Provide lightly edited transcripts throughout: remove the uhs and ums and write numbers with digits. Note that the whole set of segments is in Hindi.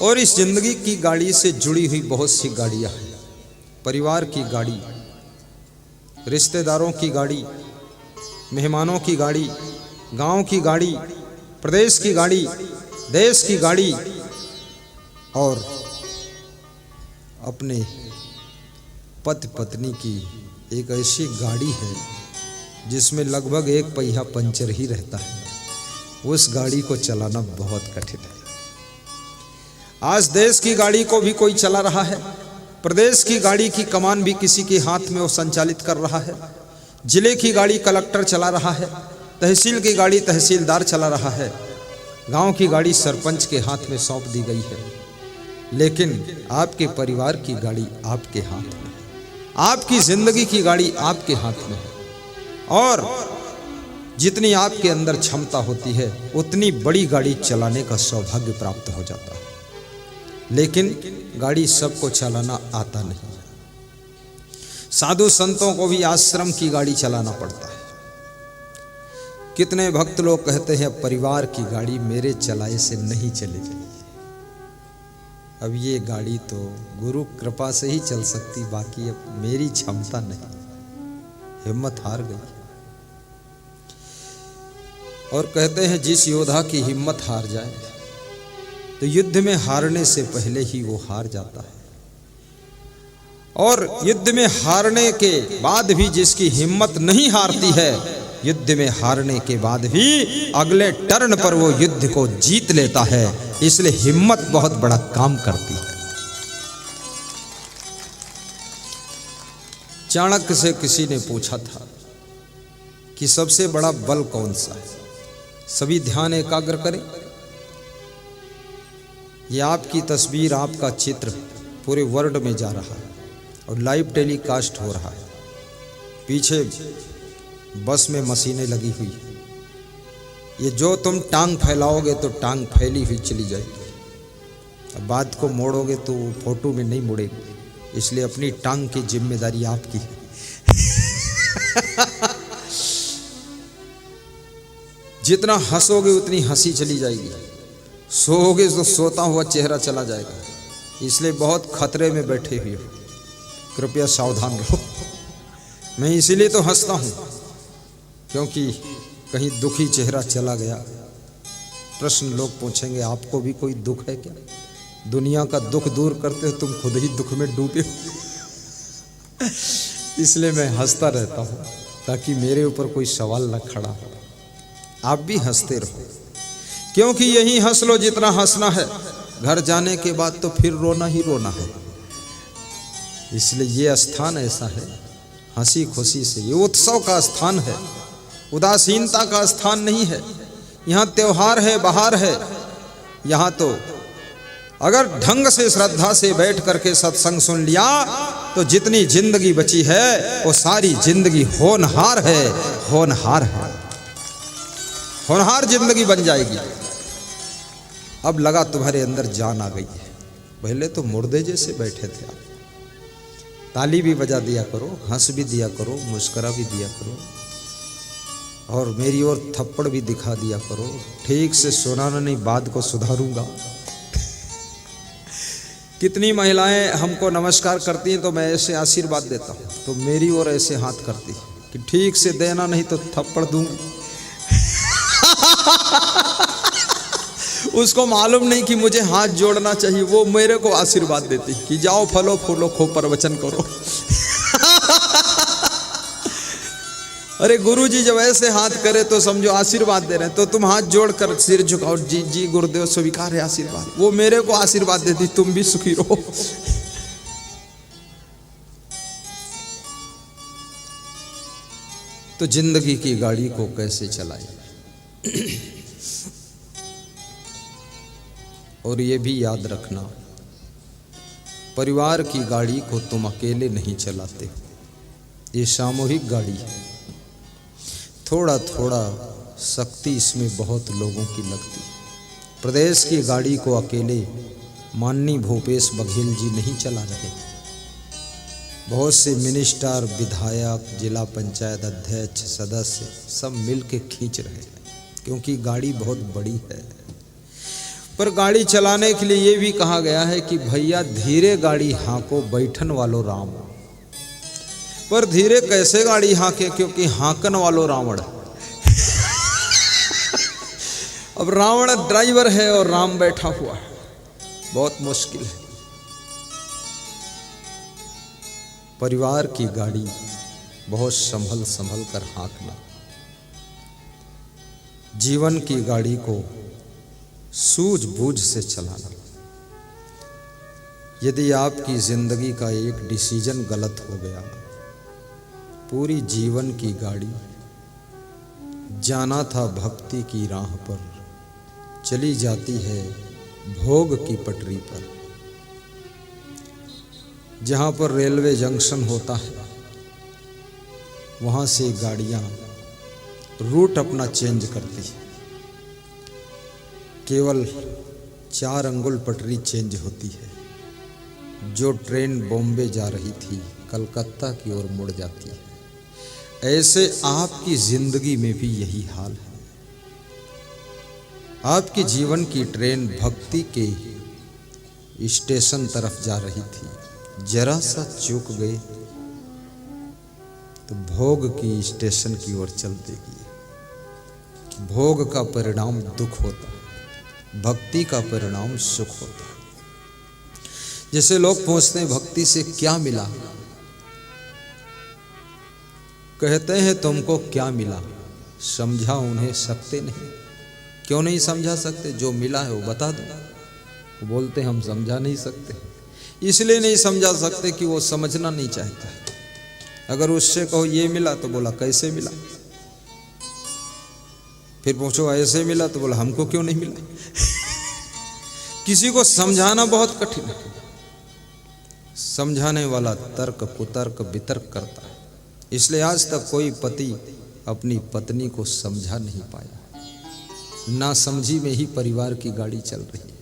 और इस जिंदगी की गाड़ी से जुड़ी हुई बहुत सी गाड़ियां हैं। परिवार की गाड़ी, रिश्तेदारों की गाड़ी, मेहमानों की गाड़ी, गांव की गाड़ी, प्रदेश की गाड़ी, देश की गाड़ी और अपने पति पत्नी की एक ऐसी गाड़ी है जिसमें लगभग एक पहिया पंचर ही रहता है। उस गाड़ी को चलाना बहुत कठिन है। आज देश की गाड़ी को भी कोई चला रहा है, प्रदेश की गाड़ी की कमान भी किसी के हाथ में वो संचालित कर रहा है, जिले की गाड़ी कलेक्टर चला रहा है, तहसील की गाड़ी तहसीलदार चला रहा है, गांव की गाड़ी सरपंच के हाथ में सौंप दी गई है। लेकिन आपके परिवार की गाड़ी आपके हाथ में, आपकी जिंदगी की गाड़ी आपके हाथ में है। और जितनी आपके अंदर क्षमता होती है उतनी बड़ी गाड़ी चलाने का सौभाग्य प्राप्त हो जाता है। लेकिन गाड़ी सबको चलाना आता नहीं। साधु संतों को भी आश्रम की गाड़ी चलाना पड़ता है। कितने भक्त लोग कहते हैं परिवार की गाड़ी मेरे चलाए से नहीं चलेगी। अब ये गाड़ी तो गुरु कृपा से ही चल सकती, बाकी अब मेरी क्षमता नहीं, हिम्मत हार गई। और कहते हैं जिस योद्धा की हिम्मत हार जाए तो युद्ध में हारने से पहले ही वो हार जाता है। और युद्ध में हारने के बाद भी जिसकी हिम्मत नहीं हारती है, युद्ध में हारने के बाद भी अगले टर्न पर वो युद्ध को जीत लेता है। इसलिए हिम्मत बहुत बड़ा काम करती है। चाणक्य से किसी ने पूछा था कि सबसे बड़ा बल कौन सा है? सभी ध्यान एकाग्र करें। ये आपकी तस्वीर, आपका चित्र पूरे वर्ल्ड में जा रहा है और लाइव टेलीकास्ट हो रहा है। पीछे बस में मशीनें लगी हुई है। ये जो तुम टांग फैलाओगे तो टांग फैली हुई चली जाएगी। अब बात को मोड़ोगे तो फोटो में नहीं मुड़ेगी। इसलिए अपनी टांग की जिम्मेदारी आपकी है। जितना हंसोगे उतनी हंसी चली जाएगी, सोओगे तो सोता हुआ चेहरा चला जाएगा। इसलिए बहुत खतरे में बैठे हुए हो, कृपया सावधान रहो। मैं इसीलिए तो हंसता हूँ क्योंकि कहीं दुखी चेहरा चला गया, प्रश्न लोग पूछेंगे आपको भी कोई दुख है क्या? दुनिया का दुख दूर करते हो, तुम खुद ही दुख में डूबे हो। इसलिए मैं हंसता रहता हूँ ताकि मेरे ऊपर कोई सवाल न खड़ा हो। आप भी हंसते रहो, क्योंकि यही हंस लो जितना हंसना है। घर जाने के बाद तो फिर रोना ही रोना है। इसलिए ये स्थान ऐसा है, हंसी खुशी से, ये उत्सव का स्थान है, उदासीनता का स्थान नहीं है। यहाँ त्योहार है, बहार है। यहाँ तो अगर ढंग से श्रद्धा से बैठ करके सत्संग सुन लिया तो जितनी जिंदगी बची है वो सारी जिंदगी होनहार है, होनहार है, होनहार जिंदगी बन जाएगी। अब लगा तुम्हारे अंदर जान आ गई है। पहले तो मुर्दे जैसे बैठे थे आप। ताली भी बजा दिया करो, हंस भी दिया करो, मुस्करा भी दिया करो और मेरी ओर थप्पड़ भी दिखा दिया करो। ठीक से सुनाना नहीं, बात को सुधारूंगा। कितनी महिलाएं हमको नमस्कार करती हैं तो मैं ऐसे आशीर्वाद देता हूँ तो मेरी ओर ऐसे हाथ करती है कि ठीक से देना नहीं तो थप्पड़ दूंगा। उसको मालूम नहीं कि मुझे हाथ जोड़ना चाहिए, वो मेरे को आशीर्वाद देती कि जाओ फलो फूलो खूब प्रवचन करो। अरे गुरुजी जब ऐसे हाथ करे तो समझो आशीर्वाद दे रहे हैं, तो तुम हाथ जोड़कर सिर झुकाओ, जी जी गुरुदेव स्वीकार है आशीर्वाद। वो मेरे को आशीर्वाद देती तुम भी सुखी रहो। तो जिंदगी की गाड़ी को कैसे चलाएं? और ये भी याद रखना, परिवार की गाड़ी को तुम अकेले नहीं चलाते, ये सामूहिक गाड़ी है। थोड़ा थोड़ा शक्ति इसमें बहुत लोगों की लगती है। प्रदेश की गाड़ी को अकेले माननीय भूपेश बघेल जी नहीं चला रहे, बहुत से मिनिस्टर, विधायक, जिला पंचायत अध्यक्ष, सदस्य सब मिल के खींच रहे हैं, क्योंकि गाड़ी बहुत बड़ी है। पर गाड़ी चलाने के लिए ये भी कहा गया है कि भैया धीरे गाड़ी हाँको बैठन वालो राम। पर धीरे कैसे गाड़ी हाँके, क्योंकि हाँकन वालो रावण। अब रावण ड्राइवर है और राम बैठा हुआ है, बहुत मुश्किल है। परिवार की गाड़ी बहुत संभल संभल कर हाँकना, जीवन की गाड़ी को सूझबूझ से चलाना। यदि आपकी जिंदगी का एक डिसीजन गलत हो गया, पूरी जीवन की गाड़ी जाना था भक्ति की राह पर, चली जाती है भोग की पटरी पर। जहाँ पर रेलवे जंक्शन होता है वहाँ से गाड़ियाँ रूट अपना चेंज करती है, केवल 4 अंगुल पटरी चेंज होती है। जो ट्रेन बॉम्बे जा रही थी कलकत्ता की ओर मुड़ जाती है। ऐसे आपकी जिंदगी में भी यही हाल है। आपके जीवन की ट्रेन भक्ति के स्टेशन तरफ जा रही थी, जरा सा चूक गए तो भोग की स्टेशन की ओर चल देगी। भोग का परिणाम दुख होता है, भक्ति का परिणाम सुख होता है। जैसे लोग पूछते हैं भक्ति से क्या मिला, कहते हैं तुमको क्या मिला, समझा उन्हें सकते नहीं। क्यों नहीं समझा सकते? जो मिला है वो बता दो। वो बोलते हम समझा नहीं सकते, इसलिए नहीं समझा सकते कि वो समझना नहीं चाहता। अगर उससे कहो ये मिला तो बोला कैसे मिला, फिर पूछो ऐसे मिला तो बोला हमको क्यों नहीं मिला। किसी को समझाना बहुत कठिन है। समझाने वाला तर्क कुतर्क वितर्क करता है। इसलिए आज तक कोई पति अपनी पत्नी को समझा नहीं पाया। ना समझी में ही परिवार की गाड़ी चल रही है।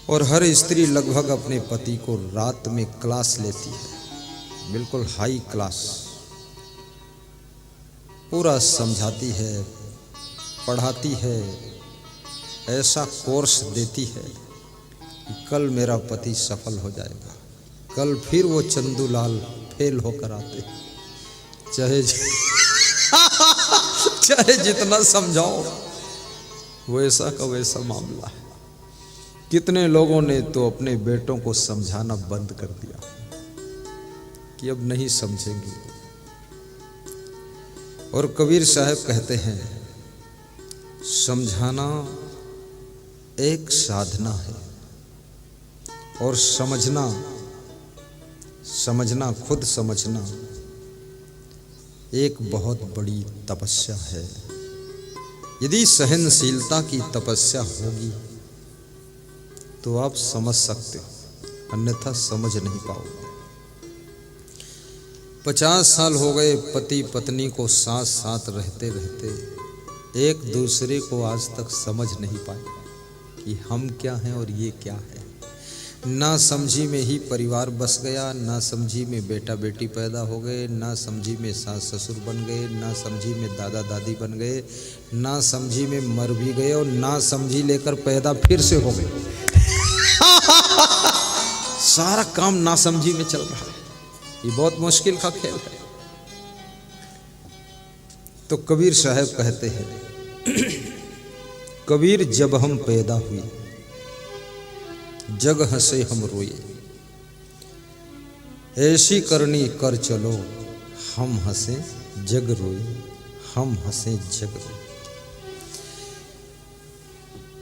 और हर स्त्री लगभग अपने पति को रात में क्लास लेती है, बिल्कुल हाई क्लास, पूरा समझाती है, पढ़ाती है, ऐसा कोर्स देती है कि कल मेरा पति सफल हो जाएगा। कल फिर वो चंदूलाल फेल होकर आते, चाहे जितना समझाओ वैसा का वैसा मामला है। कितने लोगों ने तो अपने बेटों को समझाना बंद कर दिया कि अब नहीं समझेंगे। और कबीर साहब कहते हैं समझाना एक साधना है और समझना खुद समझना एक बहुत बड़ी तपस्या है। यदि सहनशीलता की तपस्या होगी तो आप समझ सकते हो, अन्यथा समझ नहीं पाओगे। 50 साल हो गए पति पत्नी को साथ साथ रहते रहते, एक दूसरे को आज तक समझ नहीं पाए कि हम क्या हैं और ये क्या है। ना समझी में ही परिवार बस गया, ना समझी में बेटा बेटी पैदा हो गए, ना समझी में सास ससुर बन गए, ना समझी में दादा दादी बन गए, ना समझी में मर भी गए और ना समझी लेकर पैदा फिर से हो गए। सारा काम ना समझी में चल रहा है। ये बहुत मुश्किल का खेल है। तो कबीर साहब कहते हैं कबीर जब हम पैदा हुए जग हंसे हम रोए, ऐसी करनी कर चलो हम हंसे जग रोए, हम हंसे जग रोए।